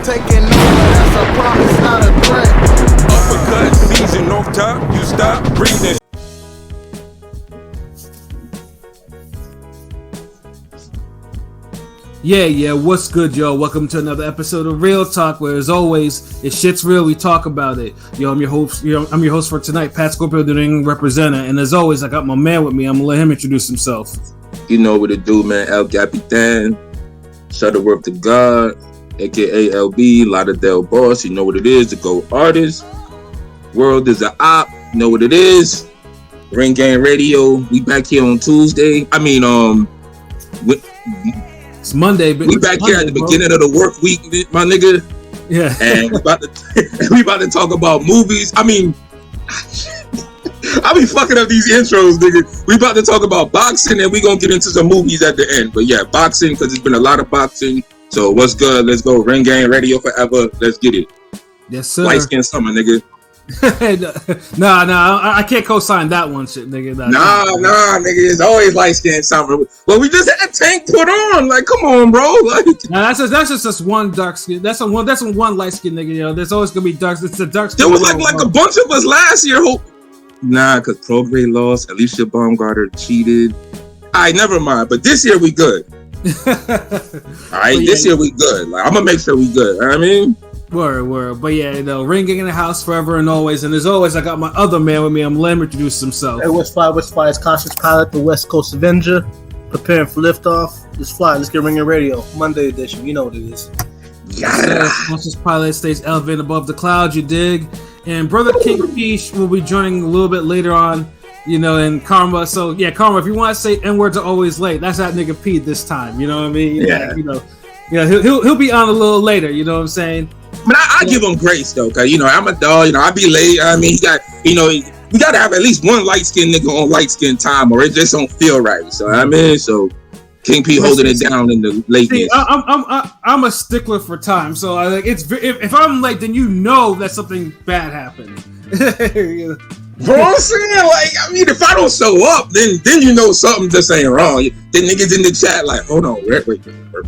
taking over, that's a promise, not a threat. Uppercut season off top, you stop breathing. Yeah, what's good, yo? Welcome to another episode of Real Talk, where as always, if shit's real, we talk about it. Yo, I'm your host for tonight, Pat Scorpio, the ring representative, and as always, I got my man with me. I'm gonna let him introduce himself. You know what to do, man. El Capitan, Shutterworth to God, aka LB, Lauderdale Boss. You know what it is, the GOAT artist. World is an op. You know what it is. Ring Gang Radio. We back here on Tuesday. It's Monday, but we back here at the beginning of the work week, my nigga. Yeah. And we about to talk about movies. I be fucking up these intros, nigga. We about to talk about boxing and we gonna get into some movies at the end. But yeah, boxing, because it's been a lot of boxing. So what's good? Let's go. Ring Gang Radio forever. Let's get it. Yes, sir. Light skin summer, nigga. Nah, I can't co-sign that one shit, nigga. Nah, nigga, it's always light skin summer. Well, we just had Tank put on. Like, come on, bro. Like, nah, that's just one dark skin. That's one light skin, nigga. Yo, there's always gonna be dark. It's the dark skin. There was like a bunch of us last year. Nah, because Progre lost. Alicia Baumgartner cheated. Alright, never mind. But this year we good. Alright, this year we good. Like, I'm gonna make sure we good. You know what I mean? Word. But yeah, ringing in the house forever and always. And as always, I got my other man with me. I'm letting him introduce himself. Hey, what's fly? It's Conscious Pilot, the West Coast Avenger, preparing for liftoff. Let's fly. Let's get Ringing Radio, Monday edition. You know what it is. Conscious Pilot stays elevated above the clouds, you dig? And Brother King Peach will be joining a little bit later on, and Karma. So yeah, Karma, if you want to say N-words are always late, that's that nigga Pete this time. You know what I mean? Yeah. He'll be on a little later. You know what I'm saying? But I give him grace though, cause I'm a dog. I be late. I mean, we gotta have at least one light skinned nigga on light skin time, or it just don't feel right. So so King P holding it down in the lateness. I'm a stickler for time, so if I'm late, then that something bad happened. Bro, I'm saying, if I don't show up, then something just ain't wrong. Then niggas in the chat like, hold on, wait,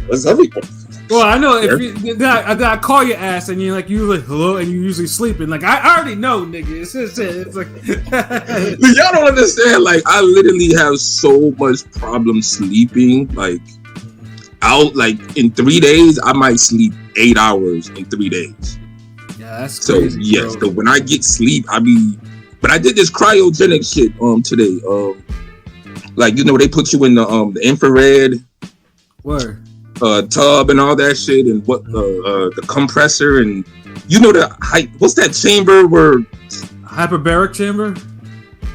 what's everything? Well, I know I call your ass and you're like hello, and you usually sleeping. Like I already know, nigga. It's like y'all don't understand. Like I literally have so much problem sleeping. Like in 3 days, I might sleep 8 hours in 3 days. Yeah, that's crazy. So yes, so when I get sleep, But I did this cryogenic shit today. They put you in the infrared. Word. Tub and all that shit, and what the compressor and what's that chamber where hyperbaric chamber?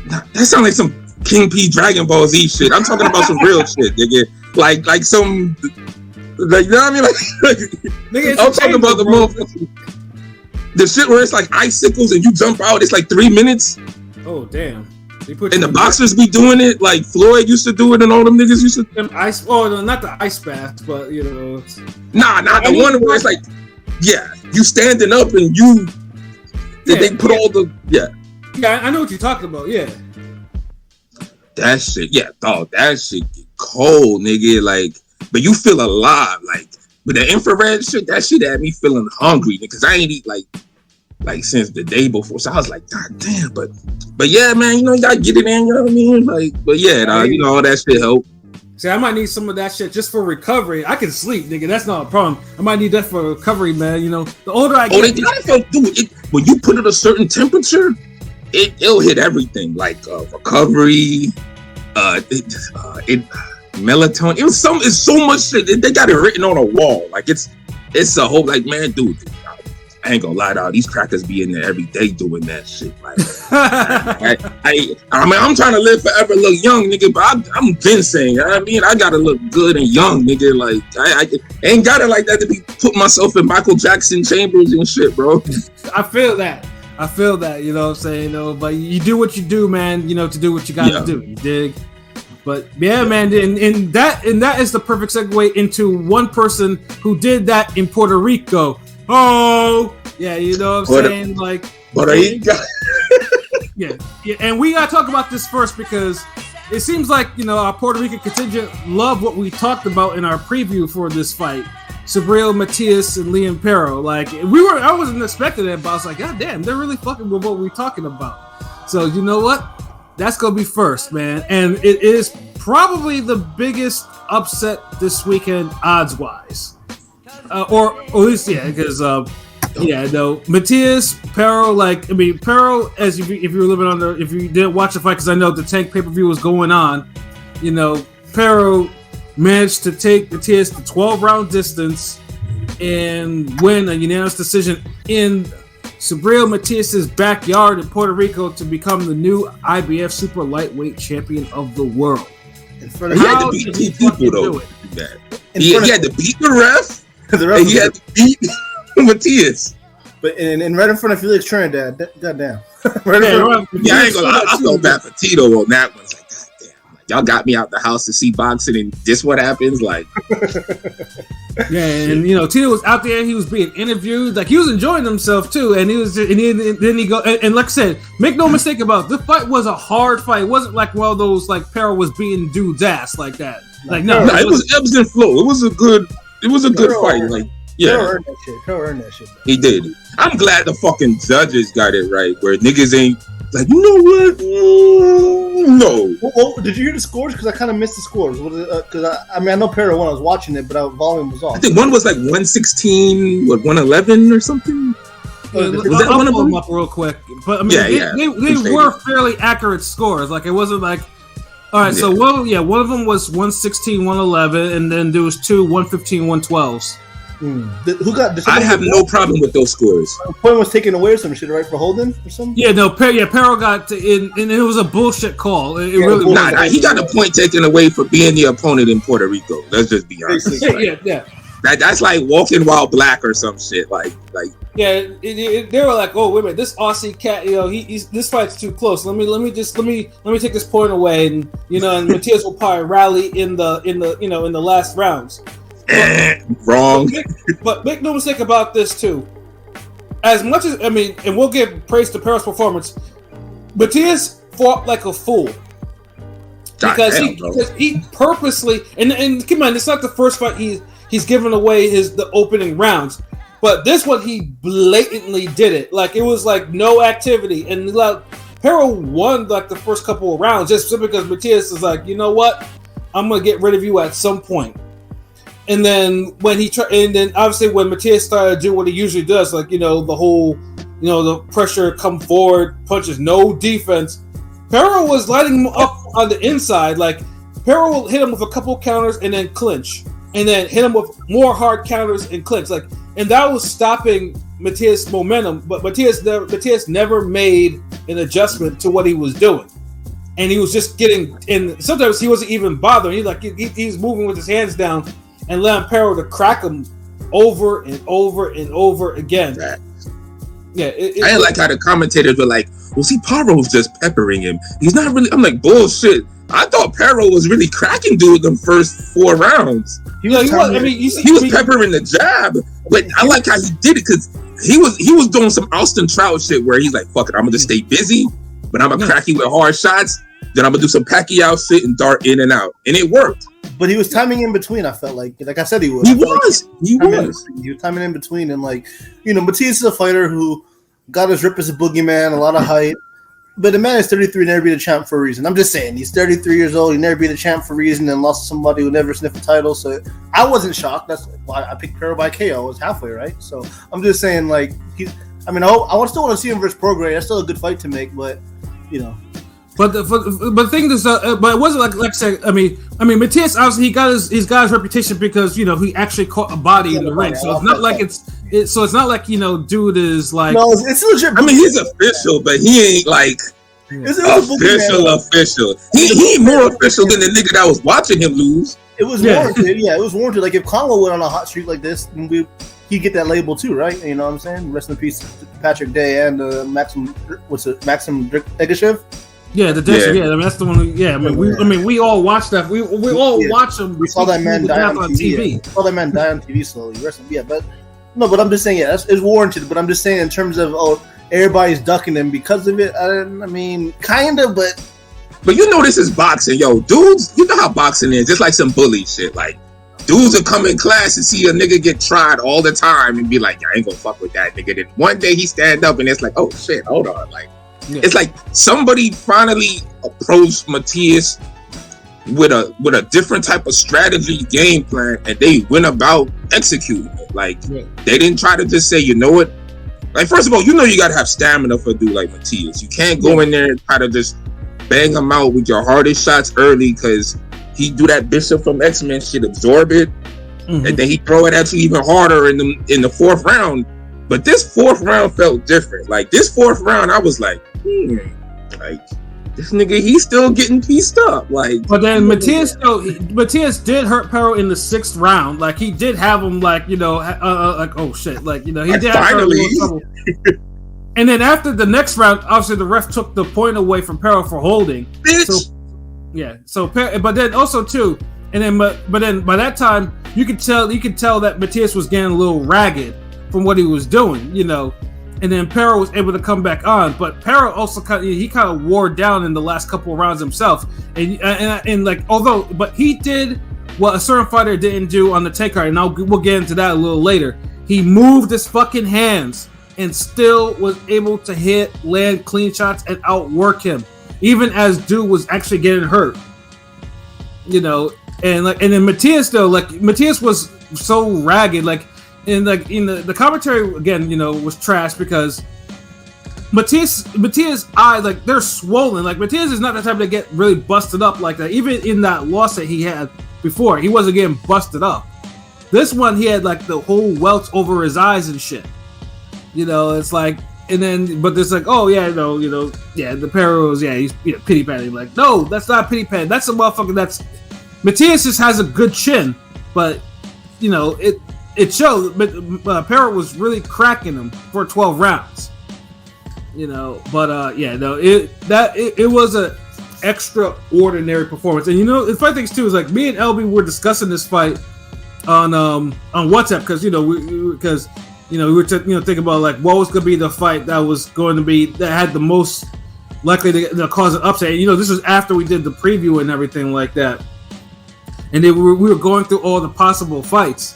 That sounds like some King P Dragon Ball Z shit. I'm talking about some real shit, nigga. Like some you know what I mean? Nigga, I'm talking about the shit where it's like icicles and you jump out. It's like 3 minutes. Oh damn. And the boxers be doing it like Floyd used to do it, and all them niggas used to. Them ice, not the ice baths, but Nah, the one where it's like, you standing up and they put all the Yeah, I know what you're talking about. Yeah. That shit, dog. That shit get cold, nigga. Like, but you feel alive, like. But the infrared shit, that shit had me feeling hungry, because I ain't eat like since the day before. So I was like, God damn, but yeah, man, you gotta get it in, you know what I mean? But yeah, all that shit help. See, I might need some of that shit just for recovery. I can sleep, nigga. That's not a problem. I might need that for recovery, man. The older I get, when you put it a certain temperature, it'll hit everything, like recovery, melatonin. It's so much shit. They got it written on a wall. Like it's a whole man, dude. I ain't gonna lie, dog. These crackers be in there every day doing that shit. Like, I'm trying to live forever, look young, nigga. But I'm Vincent. You know what I mean? I gotta look good and young, nigga. Like I ain't got it like that to be putting myself in Michael Jackson chambers and shit, bro. I feel that. You know what I'm saying? But you do what you do, man. To do what you gotta do. You dig? But yeah, man, and that is the perfect segue into one person who did that in Puerto Rico. Oh, yeah, you know what I'm saying? Puerto Rico. Yeah, and we gotta talk about this first because it seems like our Puerto Rican contingent love what we talked about in our preview for this fight. Subriel Matias and Liam Paro. Like I wasn't expecting it, but I was like, God damn, they're really fucking with what we're talking about. So you know what? That's gonna be first, man, and it is probably the biggest upset this weekend, odds wise, or at least because Matias, Paro, Paro, as if you were living on if you didn't watch the fight, because I know the Tank pay-per-view was going on, Paro managed to take Matias to 12-round distance and win a unanimous decision in Subriel Matias' backyard in Puerto Rico to become the new IBF super lightweight champion of the world. He had to beat two people though. He had to beat the ref. And he had to beat Matias. But right in front of Felix Trinidad, goddamn. I ain't gonna lie. I felt bad for Tito on that one. It's like, goddamn, y'all got me out the house to see boxing, and this what happens? Like, yeah, and Tito was out there. He was being interviewed. Like he was enjoying himself too, and he was. And then he go and like I said, make no mistake about it, the fight was a hard fight. It wasn't like one of those like Paro was beating dude's ass like that. Like no, it was ebbs and flow. It was a good fight. Like. Yeah, Paro earned that shit. Bro. He did. I'm glad the fucking judges got it right, where niggas ain't like, you know what? No. Well, did you hear the scores? Because I kind of missed the scores. Because I know Paro won. I was watching it, but volume was off. I think one was like 116, 111 or something. Was that one of them? Up real quick, but I mean, they were fairly accurate scores. Like it wasn't like. All right, so one of them was 116, 111, and then there was two 115, 112s. Who got? I have no problem with those scores. The point was taken away or some shit, right, for holding or something. Yeah, no, Paro got and it was a bullshit call. He got a point taken away for being the opponent in Puerto Rico. Let's just be honest. Yeah. That's like walking while black or some shit. Like. Yeah, they were like, oh wait a minute, this Aussie cat, this fight's too close. Let me take this point away, and and Matias will probably rally in the last rounds. Wrong. But make no mistake about this too. As much as and we'll give praise to Paro's performance, Matias fought like a fool because he purposely and come on, it's not the first fight he's given away the opening rounds, but this one he blatantly did it. Like it was like no activity, and like Paro won like the first couple of rounds just simply because Matias is like, you know what, I'm gonna get rid of you at some point. And then when obviously when Matias started doing what he usually does, like the whole, the pressure come forward, punches, no defense. Paro was lighting him up on the inside. Like Paro will hit him with a couple counters and then clinch, and then hit him with more hard counters and clinch. Like, and that was stopping Matias' momentum. But Matias never made an adjustment to what he was doing, and he was just getting. And sometimes he wasn't even bothering. He's moving with his hands down and allowing Paro to crack him over and over and over again. Right. Yeah, I didn't like how the commentators were like, well, see, Paro's just peppering him. He's not really. I'm like, bullshit. I thought Paro was really cracking dude them first 4 rounds. He was peppering the jab, but I like how he did it because he was doing some Austin Trout shit where he's like, fuck it, I'm gonna just stay busy, but I'm gonna crack you with hard shots. Then I'm gonna do some Pacquiao shit and dart in and out, and it worked. But he was timing in between. I felt like I said, he was. He was timing in between, and Matias is a fighter who got his rip as a boogeyman, a lot of height. But the man is 33, never beat a champ for a reason. I'm just saying, he's 33 years old. He never beat a champ for a reason, and lost to somebody who never sniffed a title. So I wasn't shocked. That's why I picked Paro by KO. I was halfway right. So I'm just saying, I still want to see him versus Prograis. That's still a good fight to make, but But the thing is, but it wasn't like I said. I mean, Matias obviously he got his reputation because he actually caught a body in the ring. So it's not like it's not like dude is like. No, it's legit. I mean, he's official, but he ain't like official. He ain't more official than the nigga that was watching him lose. It was warranted. Yeah, it was warranted. Like if Congo went on a hot streak like this, he'd get that label too, right? You know what I'm saying? Rest in peace, Patrick Day and Maxim Egashev. Yeah, the Dexter. Yeah, that's the one. We all watched that. We all watched him. We saw that man die on TV. We saw that man die on TV slowly. But I'm just saying, it's warranted. But I'm just saying, in terms of everybody's ducking him because of it. Kind of, but this is boxing, yo, dudes. You know how boxing is. It's like some bully shit. Like dudes would come in class and see a nigga get tried all the time and be like, I ain't gonna fuck with that nigga. Then one day he stand up and it's like, oh shit, hold on. Like, it's like somebody finally approached Matias with a different type of strategy game plan, and they went about executing it. Like, they didn't try to just say, you know what? Like, first of all, you know you gotta have stamina for a dude like Matias. You can't go in there and try to just bang him out with your hardest shots early, because he do that Bishop from X-Men shit, absorb it, and then he throw it at you even harder in the fourth round. But this fourth round felt different. Like, this fourth round, I was like, like, this nigga, he's still getting pieced up. Like, but then Matias did hurt Paro in the sixth round. Like, he did have him, like, you know, like, oh shit, like, you know, he did finally have trouble. And then after the next round, obviously the ref took the point away from Paro for holding. Bitch. So, yeah. So, but then also too, and then but then by that time you could tell that Matias was getting a little ragged from what he was doing, you know. And then Paro was able to come back on, but Paro also kind of wore down in the last couple of rounds himself, and like but he did what a certain fighter didn't do on the takeout, and we'll get into that a little later. He moved his fucking hands and still was able to land clean shots and outwork him, even as dude was actually getting hurt, you know. And then Matias though, like, Matias was so ragged, like. And like in the commentary again, you know, was trash because Matias' eyes, like, they're swollen. Like, Matias is not the type to get really busted up like that. Even in that loss that he had before, he wasn't getting busted up. This one, he had like the whole welts over his eyes and shit. You know, it's like, and then but there's like, oh yeah, no, you know, yeah, the Paros, yeah, he's pity patting. Like, no, that's not pity patting. That's a motherfucker. That's Matias just has a good chin, but you know it shows, but Paro was really cracking him for 12 rounds, you know. But yeah, no, it was a extraordinary performance. And you know, the funny thing too is, like, me and LB were discussing this fight on WhatsApp because we were thinking about like what was going to be the fight that had the most likely to cause an upset. You know, this was after we did the preview and everything like that, and we were going through all the possible fights.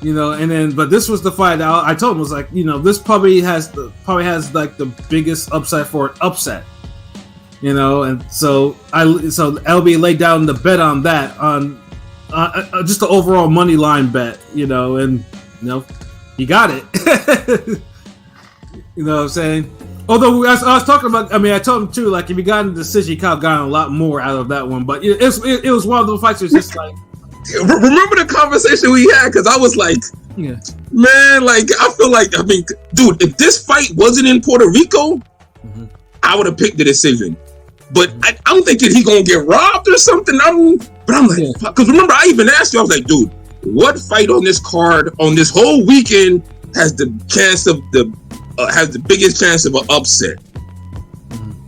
You know, and then, but this was the fight that I told him was like, you know, this probably has like the biggest upside for an upset. You know, and so LB laid down the bet on that, on just the overall money line bet. You know, and you know, he got it. You know what I'm saying? Although I was talking about, I mean, I told him too, like, if he got in the decision, he could have gotten a lot more out of that one. But it was one of those fights that was just like. Remember the conversation we had? Because I was like, man, like, I feel like, I mean, dude, if this fight wasn't in Puerto Rico, I would have picked the decision. But I'm thinking he gonna get robbed or something. But I'm like, because remember, I even asked you, I was like, dude, what fight on this card on this whole weekend has the chance of has the biggest chance of an upset?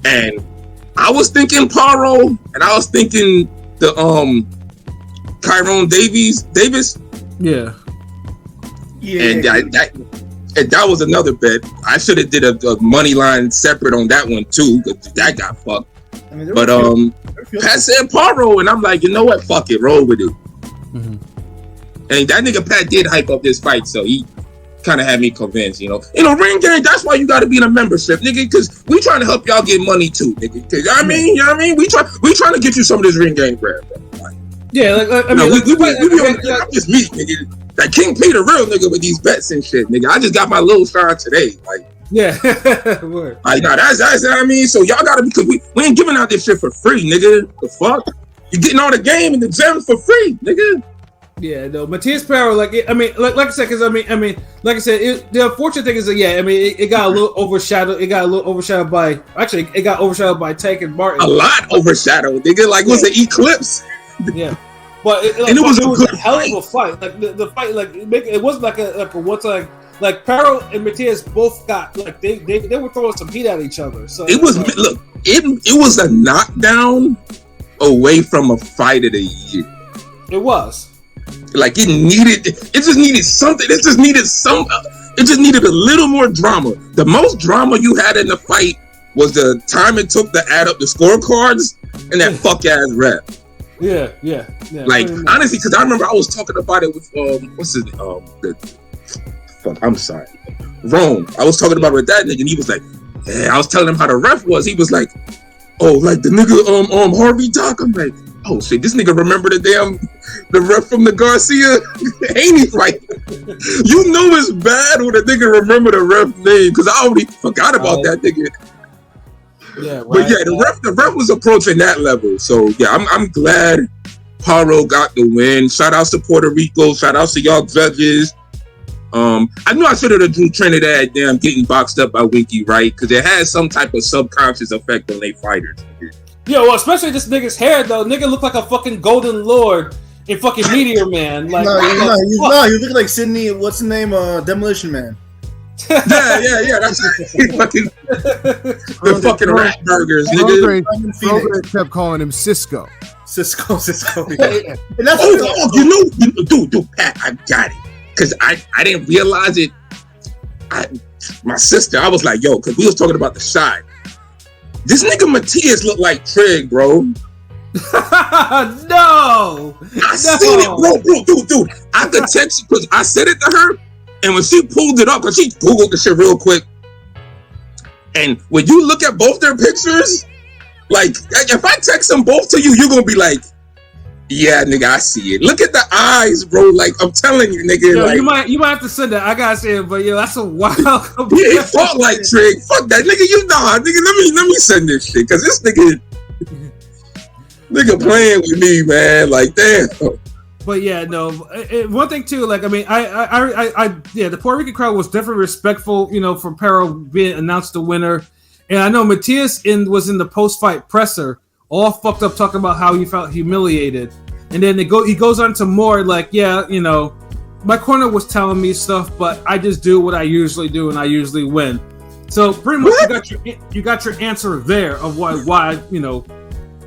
And I was thinking Paro, and I was thinking the Tyrone Davis. Yeah. And that was another bet. I should have did a money line separate on that one too, because that got fucked. I mean, but Pat said Paro, and I'm like, you know what? Fuck it, roll with it. And that nigga Pat did hype up this fight, so he kind of had me convinced. You know, ring game. That's why you got to be in a membership, nigga, because we trying to help y'all get money too, nigga. Cause, I mean, you know what I mean? We trying to get you some of this ring game bread, bro. Like, yeah, like I mean, I'm just me, nigga. Like King Peter, real nigga with these bets and shit, nigga. I just got my little shot today, like. Yeah, like, nah, that's what I mean. So y'all gotta, because we ain't giving out this shit for free, nigga. The fuck, you getting all the game and the gems for free, nigga. Yeah, no, Matias Paro, like, I mean, like I said, because I mean, like I said, the unfortunate thing is that, yeah, I mean, it got a little overshadowed. It got overshadowed by Tank and Martin. A lot overshadowed, nigga. Like, it was an eclipse. Yeah. But it was a hell of a fight. Like the fight, like it wasn't like a one time. Like Paro and Matias both got like they were throwing some heat at each other. So it was it was a knockdown away from a fight of the year. It was. Like it just needed something. It just needed a little more drama. The most drama you had in the fight was the time it took to add up the scorecards and that fuck ass rep. Yeah. Like honestly, because I remember I was talking about it with what's his I'm sorry, Rome. I was talking about it with that nigga, and he was like, "Yeah." I was telling him how the ref was. He was like, "Oh, like the nigga Harvey Doc." I'm like, "Oh shit, this nigga remember the ref from the Garcia Haney fight." You know it's bad when a nigga remember the ref name because I already forgot about that nigga. Yeah, right. But yeah, the ref was approaching that level. So yeah, I'm glad Paro got the win. Shout outs to Puerto Rico. Shout outs to y'all judges. I knew I should have drew Trinidad damn getting boxed up by Winky, right? Because it has some type of subconscious effect on their fighters. Yeah, well, especially this nigga's hair though. Nigga look like a fucking Golden Lord in fucking Meteor Man. Like, no, you look like Sydney. What's the name? Demolition Man. Yeah. That's the fucking rat burgers, nigga. Roger kept calling him Cisco. Cisco. Yeah. And that's you know, dude, Pat, I got it. Because I didn't realize it. My sister, I was like, yo, because we was talking about the shot. This nigga Matias looked like Trig, bro. No! I seen it, bro, dude. I could text you because I said it to her, and when she pulled it up, because she Googled the shit real quick, and when you look at both their pictures, like, if I text them both to you, you're going to be like, yeah, nigga, I see it. Look at the eyes, bro. Like, I'm telling you, nigga. Yo, like, you might have to send that. I gotta say it, but yo, that's a wild. Yeah, he fought like Trig. Fuck that, nigga. You know, nigga. Let me send this shit because this nigga playing with me, man. Like, damn. But yeah, no. One thing too, like, I mean, yeah, the Puerto Rican crowd was definitely respectful, you know, for Paro being announced the winner, and I know Matias was in the post-fight presser, all fucked up, talking about how he felt humiliated, and then he goes on to more like, yeah, you know, my corner was telling me stuff, but I just do what I usually do, and I usually win. So pretty much, you got your answer there of why you know,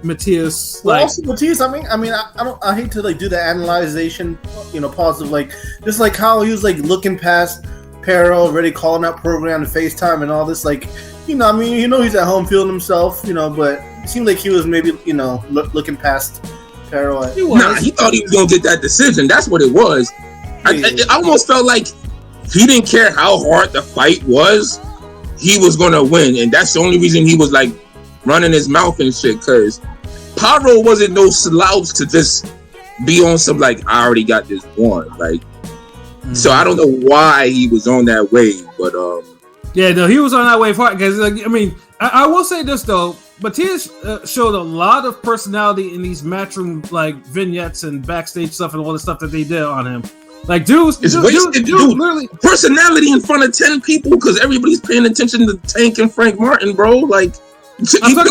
Matias. Well, like, also Matias, I hate to like do the analyzation, you know, positive, like just like how he was like looking past Paro, already calling out program to FaceTime and all this, like, you know, I mean, you know, he's at home feeling himself, you know, but it seemed like he was maybe, you know, looking past Paro. Nah, he thought he was gonna get that decision. That's what it was. I almost felt like he didn't care how hard the fight was. He was gonna win, and that's the only reason he was like running his mouth and shit. Cause Paro wasn't no slouch to just be on some like, I already got this one. Like, so I don't know why he was on that wave, but yeah, no, he was on that wave hard because, like, I mean, I will say this though, Matias showed a lot of personality in these matchroom like vignettes and backstage stuff and all the stuff that they did on him. Like, dude, literally personality in front of 10 people because everybody's paying attention to Tank and Frank Martin, bro. Like, I'm not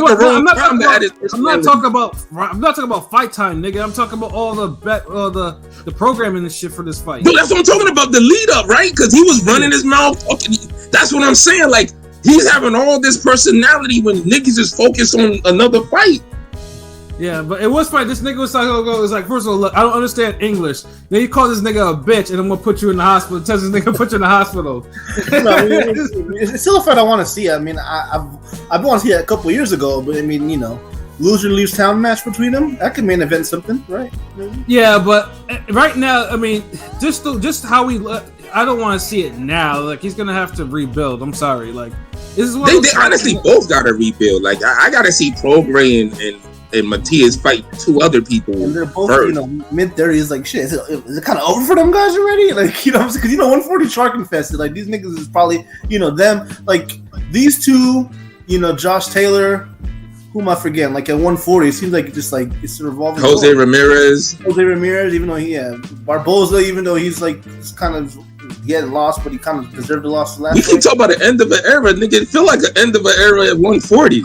talking about fight time, nigga. I'm talking about all the programming and shit for this fight. Dude, that's what I'm talking about. The lead up, right? Because he was running his mouth. That's what I'm saying. Like, he's having all this personality when niggas is focused on another fight. Yeah, but it was funny. This nigga was like, first of all, look, I don't understand English. Then he calls this nigga a bitch, and I'm gonna put you in the hospital. Tells this nigga put you in the hospital. No, I mean, it's still a fight I want to see. I mean, I've wanted to see it a couple of years ago, but I mean, you know, loser leaves town match between them, that could main event something, right? Yeah, but right now, I mean, just how we. I don't want to see it now. Like, he's gonna have to rebuild. I'm sorry. Like, this is what they honestly both gotta rebuild. Like, I gotta see Progray and Matias fight two other people. And they're both, first. you know, mid-30s. Like, shit, is it kind of over for them guys already? Like, you know what I'm saying? Because, you know, 140 shark infested. Like, these niggas is probably, you know, them. Like, these two, you know, Josh Taylor, who am I forgetting? Like, at 140, it seems like just, like, it's revolving. Jose Ramirez, even though Barboza, even though he's, like, kind of getting lost, but he kind of deserved the loss last we can talk about the end of an era, nigga. It feel like an end of an era at 140.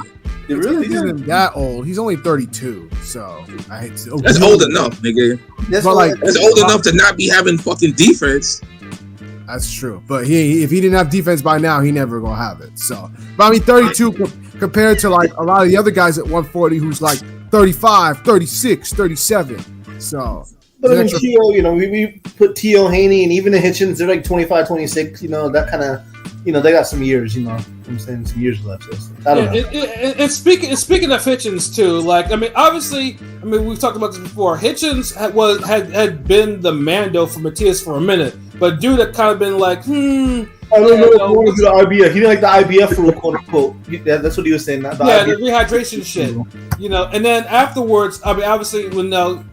It really isn't that old. He's only 32, so I hate to. That's old enough, nigga. That's old enough to not be having fucking defense. That's true, but if he didn't have defense by now, he never gonna have it. So, but I mean, 32 compared to like a lot of the other guys at 140, who's like 35, 36, 37. So, but I mean, T.O., you know, we put T.O. Haney and even the Hitchens, they're like 25, 26. You know, that kind of. they got some years. I'm saying some years left. So I don't know. And speaking of Hitchens too, like obviously, we've talked about this before. Hitchens had been the Mando for Matias for a minute, but dude had kind of been like, I don't know if I want to do the IBF. He didn't like the IBF rule, quote unquote. That's what he was saying. The rehydration shit. And then afterwards, obviously when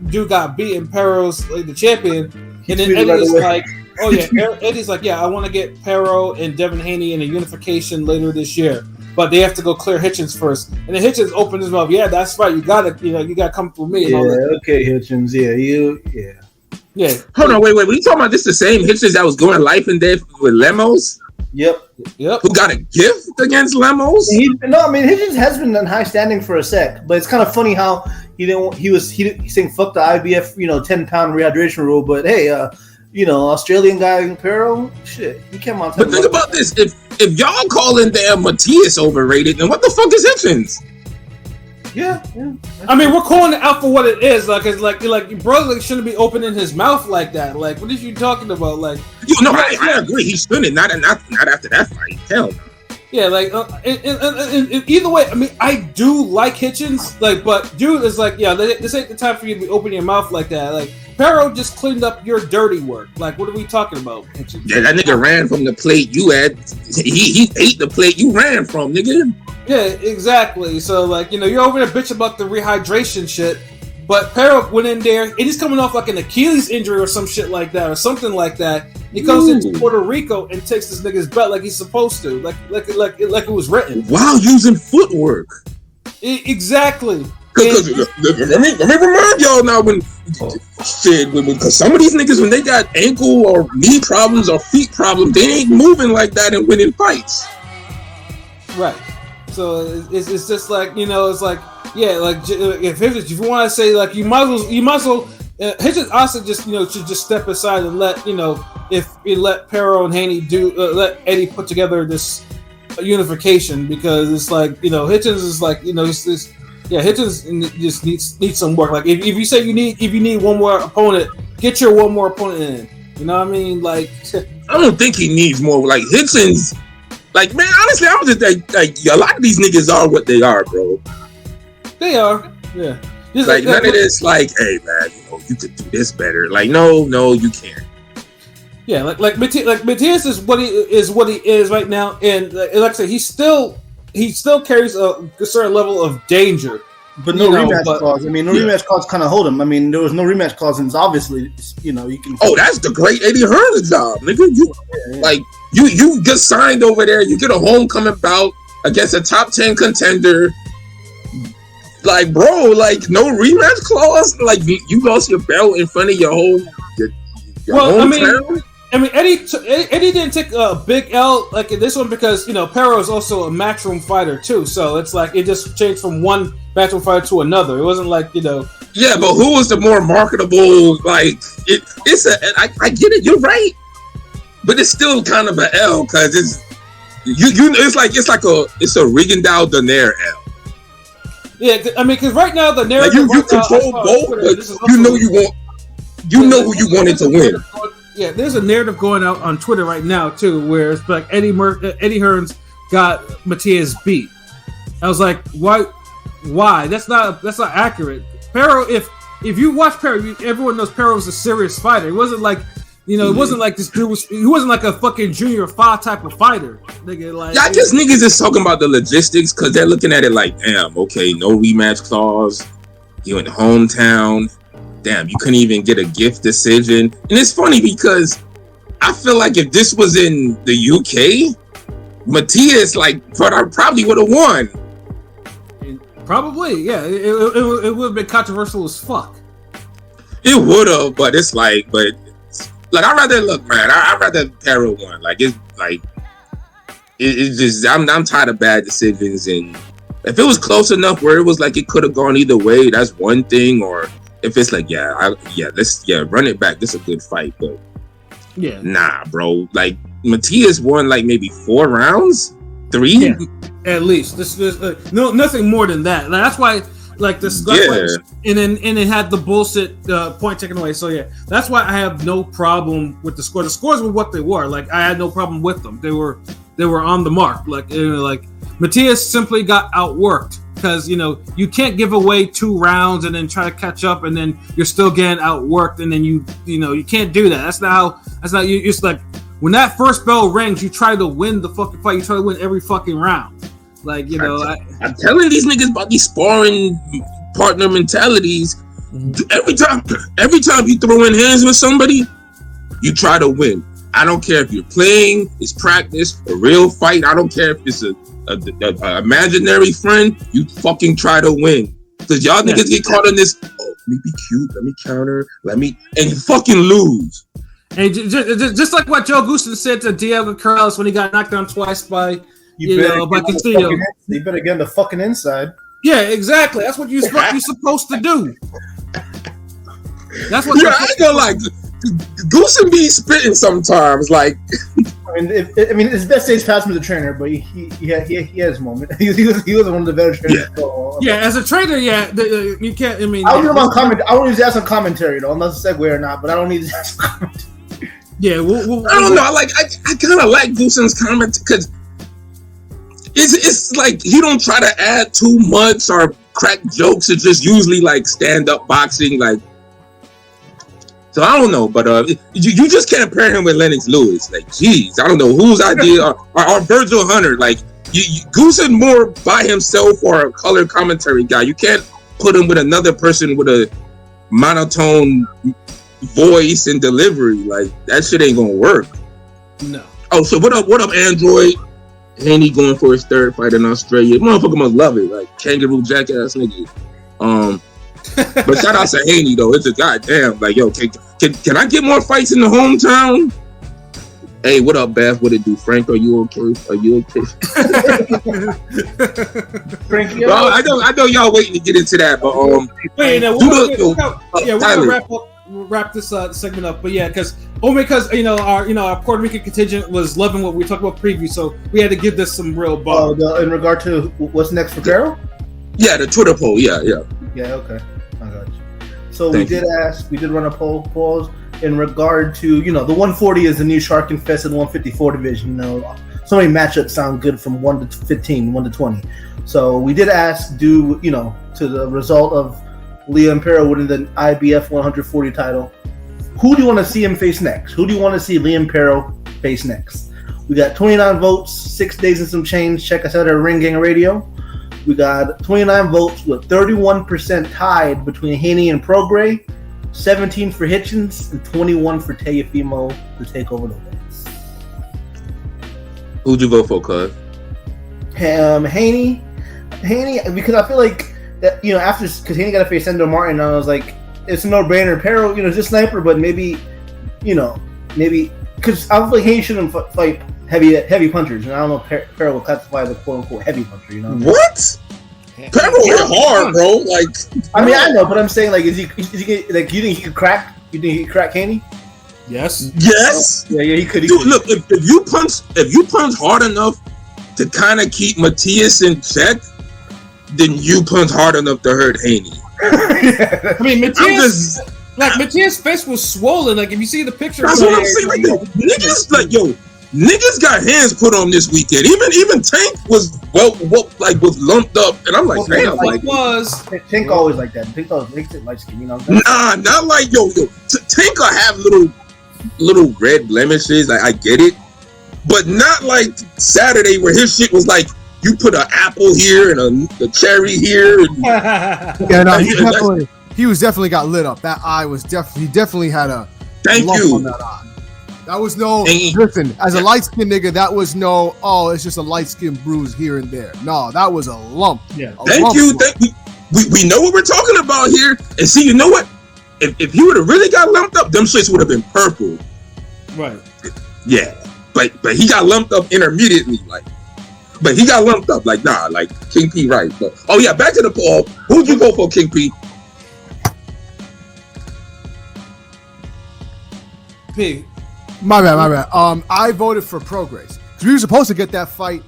dude got beaten, Paro's like the champion, and then Eddie's like, oh yeah, Eddie's like, yeah, I want to get Paro and Devin Haney in a unification later this year, but they have to go clear Hitchens first. And then Hitchens opened his mouth, yeah, that's right, you gotta come through me. Yeah, okay, Hitchens, yeah. Hold on, wait. Were you talking about this the same Hitchens that was going life and death with Lemos? Yep. Who got a gift against Lemos? Hitchens has been in high standing for a sec, but it's kind of funny how he's saying fuck the IBF, 10-pound rehydration rule, but hey, Australian guy Paro, shit, you came on. But think about this: if y'all calling damn Matias overrated, then what the fuck is Hitchens? Yeah. We're calling it out for what it is. Like, it's like bro, shouldn't be opening his mouth like that. Like, what are you talking about? Like, I agree. He shouldn't. Not after that fight. Hell no. Yeah, like, and either way, I do like Hitchens, like, but dude is like, yeah, this ain't the time for you to be opening your mouth like that. Like, Paro just cleaned up your dirty work. Like, what are we talking about, Hitchens? Yeah, that nigga ran from the plate you had. He ate the plate you ran from, nigga. Yeah, exactly. So, like, you're over there bitch about the rehydration shit, but Paro went in there, and he's coming off like an Achilles injury or some shit like that, or something like that. He comes into Puerto Rico and takes this nigga's belt like he's supposed to, like it was written. While using footwork. Exactly. Because let me remind y'all now because some of these niggas, when they got ankle or knee problems or feet problems, they ain't moving like that and winning fights. Right. So it's just like, it's like, yeah, like if you want to say, like, you might as well Hitchens also just should just step aside and let if you let Paro and Haney let Eddie put together this unification, because it's like Hitchens is like Hitchens just needs some work. Like if you say you need one more opponent, get your one more opponent in. You know what I mean? Like I don't think he needs more. Like Hitchens, like, man, honestly, I was just like a lot of these niggas are what they are, bro. They are, yeah. Just like none of this, like, hey man, you could do this better. Like, no, you can't. Yeah, like Matias is what he is right now, and like I said, he still carries a certain level of danger. But no rematch clause. Rematch clause kind of hold him. There was no rematch clause, and obviously, you can. Oh, that's the great Eddie Hearn's job, nigga. You get signed over there. You get a homecoming bout against a top 10 contender. Like, bro, like no rematch clause. Like you lost your belt in front of your hometown. Eddie didn't take a big L like in this one because Paro is also a matchroom fighter too. So it's like it just changed from one matchroom fighter to another. It wasn't like Yeah, but who was the more marketable? Like I get it. You're right, but it's still kind of an L because it's it's a Rigondeaux Donaire L. Yeah, because right now the narrative you control both, but you know who you wanted to win. Yeah, there's a narrative going out on Twitter right now too, where it's like Eddie Hearns got Matias beat. I was like, why? That's not accurate. Paro, if you watch Paro, everyone knows Paro was a serious fighter. It wasn't like it wasn't like this dude he wasn't like a fucking Junior 5 type of fighter. Nigga, like, I guess niggas is talking about the logistics because they're looking at it like, damn, okay, no rematch clause. You in the hometown. Damn, you couldn't even get a gift decision. And it's funny because I feel like if this was in the UK, Matias probably would have won. Probably, yeah. It would have been controversial as fuck. It would have, but it's like, I'd rather I'd rather Paro won. Like it's just I'm tired of bad decisions, and if it was close enough where it was like it could have gone either way, that's one thing. Or if it's like let's run it back. This is a good fight, but nah, bro. Like Matias won like maybe 4 rounds, 3 at least. This no nothing more than that. That's why. Like this, and then it had the bullshit point taken away. So that's why I have no problem with the score. The scores were what they were. Like I had no problem with them. They were they were on the mark. Like Matias simply got outworked because you can't give away 2 rounds and then try to catch up and then you're still getting outworked and then you can't do that. That's not you. It's like when that first bell rings, you try to win the fucking fight. You try to win every fucking round. Like I'm telling these niggas about these sparring partner mentalities. Every time you throw in hands with somebody, you try to win. I don't care if you're playing, it's practice, a real fight. I don't care if it's a imaginary friend. You fucking try to win. Because y'all niggas get caught in this. Oh, let me be cute. Let me counter. And you fucking lose. And just like what Joe Goosen said to Diego Corrales when he got knocked down twice by Castillo. You better get on the fucking inside. Yeah, exactly. That's what you're supposed to do. That's what. Yeah, I ain't gonna lie. Goosen be spitting sometimes. Like, his best days passed him as a trainer, but he had his moment. He was one of the better trainers. Yeah, as a trainer, you can't. I don't need him on comment. I don't need to ask some commentary though, unless it's segue or not. But I don't need to ask commentary. Yeah, I don't know. I kind of like Goosen's comment because it's like he don't try to add too much or crack jokes. It's just usually like stand up boxing, like. So I don't know, but you just can't pair him with Lennox Lewis. Like, geez, I don't know whose idea or Virgil Hunter. Like, Goosen more by himself or a color commentary guy. You can't put him with another person with a monotone voice and delivery. Like, that shit ain't gonna work. No. Oh, so what up, Android? Haney going for his 3rd fight in Australia. Motherfucker must love it. Like, kangaroo jackass nigga. But shout out to Haney though. It's a goddamn like, yo, can I get more fights in the hometown? Hey, what up, Beth? What it do, Frank? Are you okay? Frank, well, I know y'all waiting to get into that, but we're gonna wrap this segment up. But yeah, because our Puerto Rican contingent was loving what we talked about preview, so we had to give this some real buzz. In regard to what's next for Paro? Yeah, the Twitter poll. Yeah. Yeah, okay. I got you. So we did run a poll in regard to, the 140 is the new Shark Infested 154 division. So many matchups sound good from 1 to 15, 1 to 20. So we did ask, to the result of Liam Paro winning the IBF 140 title, who do you want to see him face next? Who do you want to see Liam Paro face next? We got 29 votes, 6 days and some change. Check us out at Ring Gang Radio. We got 29 votes with 31% tied between Haney and Prograis, 17 for Hitchens, and 21 for Teofimo to take over the wins. Who'd you vote for, cuz? Haney, because I feel like that, because Haney got to face Endo Martin, and I was like, it's a no-brainer. Paro, just sniper, but maybe, because I feel like Haney shouldn't fight heavy punchers, and I don't know if Paro will classify the quote-unquote heavy puncher, What? Paro hit hard, bro. Like, I mean, I know, but I'm saying, like, is he like, you think he could crack? You think he could crack Haney? Yes. Yeah, he could. Dude, look, if you punch hard enough to kind of keep Matias in check, then you punch hard enough to hurt Haney. I mean, Matias' face was swollen. Like, if you see the picture, that's what I'm saying. Like, niggas got hands put on this weekend. Even Tank was was lumped up, and I'm like, damn, Tank always like that. Tank always makes it light skin, Nah, not like Tank will have little red blemishes. I get it, but not like Saturday where his shit was like you put an apple here and a cherry here. He was definitely got lit up. That eye was definitely had a thank lump you on that eye. That was listen, as a light-skinned nigga, that was it's just a light-skinned bruise here and there. No, that was a lump. Yeah. Thank you. We know what we're talking about here. And see, you know what? If he would have really got lumped up, them shits would have been purple. Right. Yeah. But he got lumped up intermediately, but he got lumped up, King P right. But back to the poll. Who'd you go for, King P? P. My bad. I voted for Prograis because we were supposed to get that fight,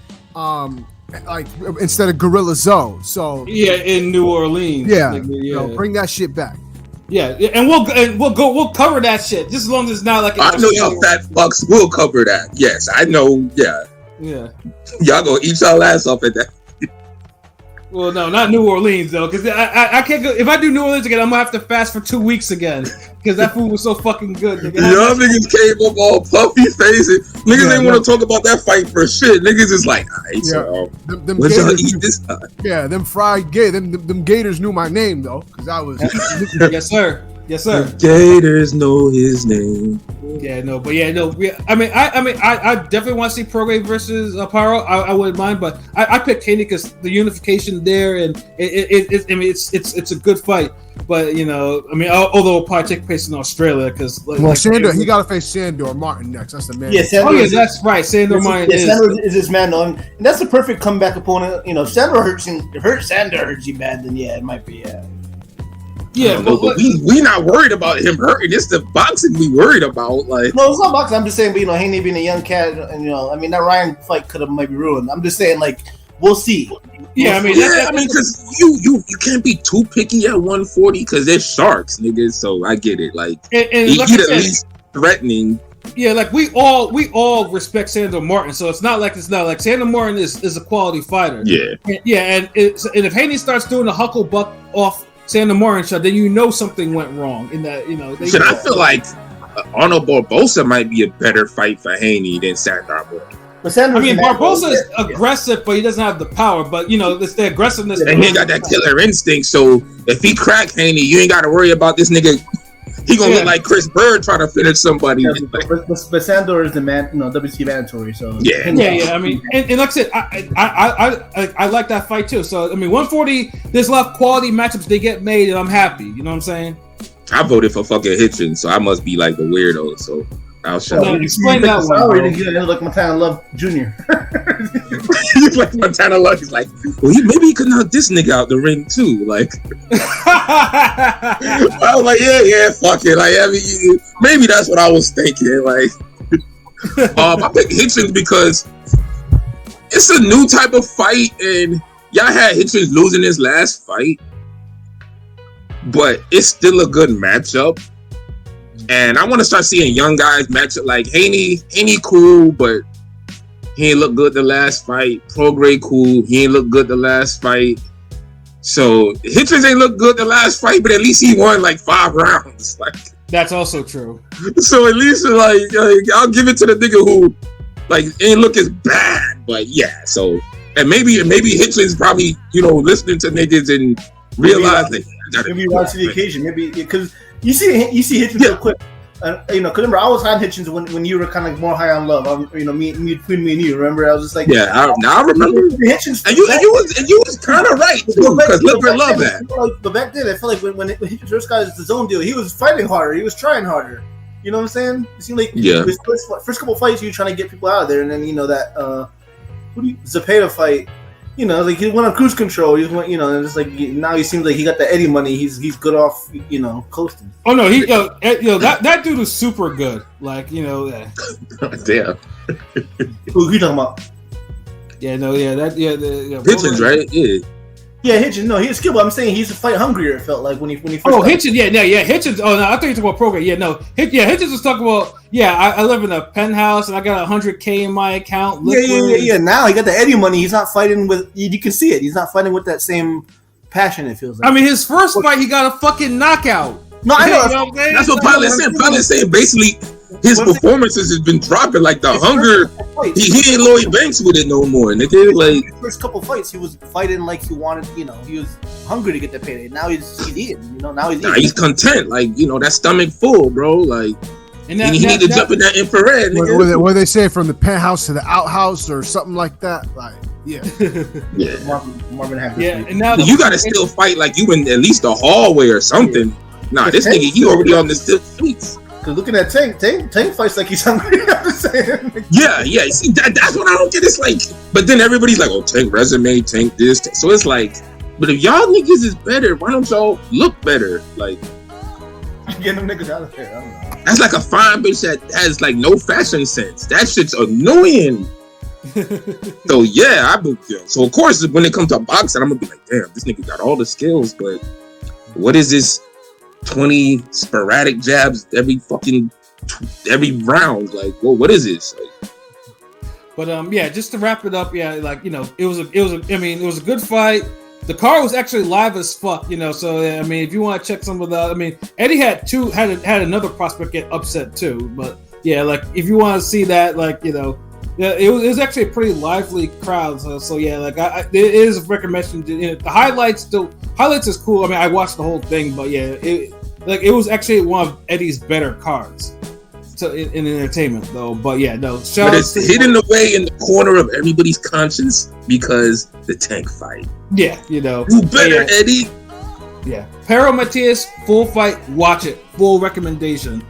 instead of Gorilla Zoe. So in New Orleans. Bring that shit back. Yeah, and we'll cover that shit just as long as it's not like. I know y'all fat fucks will cover that. Yes, I know. Yeah. Yeah. Y'all gonna eat y'all ass off at that. Well, no, not New Orleans though, because I can't go. If I do New Orleans again, I'm gonna have to fast for 2 weeks again because that food was so fucking good. Nigga. Y'all niggas came up all puffy faces. Niggas ain't want to talk about that fight for shit. Niggas is like, alright, so them let's y'all gators, eat this time. yeah, them fried them gators knew my name though, because I was. Yes, sir. Yes, sir. Gators know his name. Yeah, no, but yeah, no. I definitely want to see Prograde versus Paro. I wouldn't mind, but I picked Haney because the unification there, and it's a good fight. But although it'll probably take place in Australia because Sandor, he got to face Sandor Martin next. That's the man. Yeah, Sandor that's right. Sandor Martin Sandor is his man, though, and that's the perfect comeback opponent. If Sandor hurts you bad, then yeah, it might be. Yeah, but we not worried about him hurting. It's the boxing we worried about. Like, no, it's not boxing. I'm just saying, but Haney being a young cat, and that Ryan fight could have maybe ruined. I'm just saying, like, we'll see. Yeah, because you can't be too picky at 140 because they're sharks, niggas. So I get it. Like, he's at least threatening. Yeah, like we all respect Sandor Martin, so it's not like Sandor Martin is a quality fighter. Yeah, and if Haney starts doing a hucklebuck off Sandor Martin shot, then something went wrong in that. I feel like Arnold Barbosa might be a better fight for Haney than Sandor Martin. Barbosa is aggressive, but he doesn't have the power. But it's the aggressiveness. And he ain't got that killer instinct. So if he crack Haney, you ain't got to worry about this nigga. He gonna look like Chris Bird trying to finish somebody. Yeah, but Sandor is the man, WC mandatory. So yeah. I mean, and like I said, I like that fight too. So 140. There's a lot of quality matchups they get made, and I'm happy. You know what I'm saying? I voted for fucking Hitchens, so I must be like the weirdo. So I'll shut up. Explain that one. You look Montana Love Jr. He's like Montana Love. He's like, well, maybe he could knock this nigga out the ring too. Like, I was like, yeah, fuck it. Like, maybe that's what I was thinking. Like, I picked Hitchens because it's a new type of fight, and y'all had Hitchens losing his last fight, but it's still a good matchup. And I want to start seeing young guys match up. Like Haney cool, but he ain't look good the last fight. Prograde cool, he ain't look good the last fight. So Hitchens ain't look good the last fight, but at least he won like 5 rounds. Like, that's also true. So at least like I'll give it to the nigga who like ain't look as bad, but yeah. So and maybe Hitchens probably listening to niggas and realize that maybe rise to the occasion. Maybe because. You see Hitchens real quick, because remember I was high on Hitchens when you were kind of like more high on Love. Between me and you. Remember I was just like, yeah. I remember Hitchens, and you was kind of right too, because look where Love at. But back then, I feel like when Hitchens first got his own deal, he was fighting harder. He was trying harder. You know what I'm saying? It seemed like his first couple fights, you were trying to get people out of there, and then that Zepeda fight. Like he went on cruise control. He went, and it's like now he seems like he got the Eddie money. He's good off, coasting. Oh no, that dude is super good. Like Damn. Who you talking about? Hitchens, right? Yeah. Yeah, Hitchens. No, he's skilled. But I'm saying he's a fight hungrier. It felt like when he first. Hitchens. Yeah. Hitchens. Oh no, I thought you were talking about Prograde. Yeah, no. Hitchens was talking about. Yeah, I live in a penthouse and I got $100K in my account. Yeah. Now he got the Eddie money. He's not fighting with. You can see it. He's not fighting with that same passion. It feels like. I mean, his first fight, he got a fucking knockout. No, I know. That's what Pilot's saying. Pilot's saying basically his performances has been dropping. Like the hunger, he ain't Lloyd Banks with it no more. Nigga, like his first couple fights, he was fighting like he wanted. He was hungry to get the payday. Now he's eating. Now he's eating. He's content. Like that stomach full, bro. Like. And he need to jump in that infrared. What they say, from the penthouse to the outhouse or something like that. Like, yeah. Marvin Hampton. Yeah, and now you got to still fight like you in at least the hallway or something. Nah, this nigga, he already on the streets. Cause looking at Tank fights like he's hungry. I'm just saying. Yeah. See, that's what I don't get. It's like, but then everybody's like, oh, Tank resume, Tank this. So it's like, but if y'all niggas is better, why don't y'all look better? Like, getting them niggas out of there. I don't know. That's like a fine bitch that has like no fashion sense. That shit's annoying. So yeah, so of course when it comes to boxing, I'm gonna be like, damn, this nigga got all the skills, but what is this 20 sporadic jabs every round? Like, well, what is this? Like, But yeah, just to wrap it up, yeah, like it was a good fight. The card was actually live as fuck, So I mean, if you want to check some of Eddie had another prospect get upset too. But yeah, like if you want to see that, yeah, it was actually a pretty lively crowd. So yeah, like it is recommendation. The highlights is cool. I mean, I watched the whole thing, but yeah, it was actually one of Eddie's better cards. In entertainment though, but yeah, no. But it's hidden away in the corner of everybody's conscience because the tank fight. Yeah, You better, Eddie. Yeah, Paro Matias, full fight. Watch it. Full recommendation.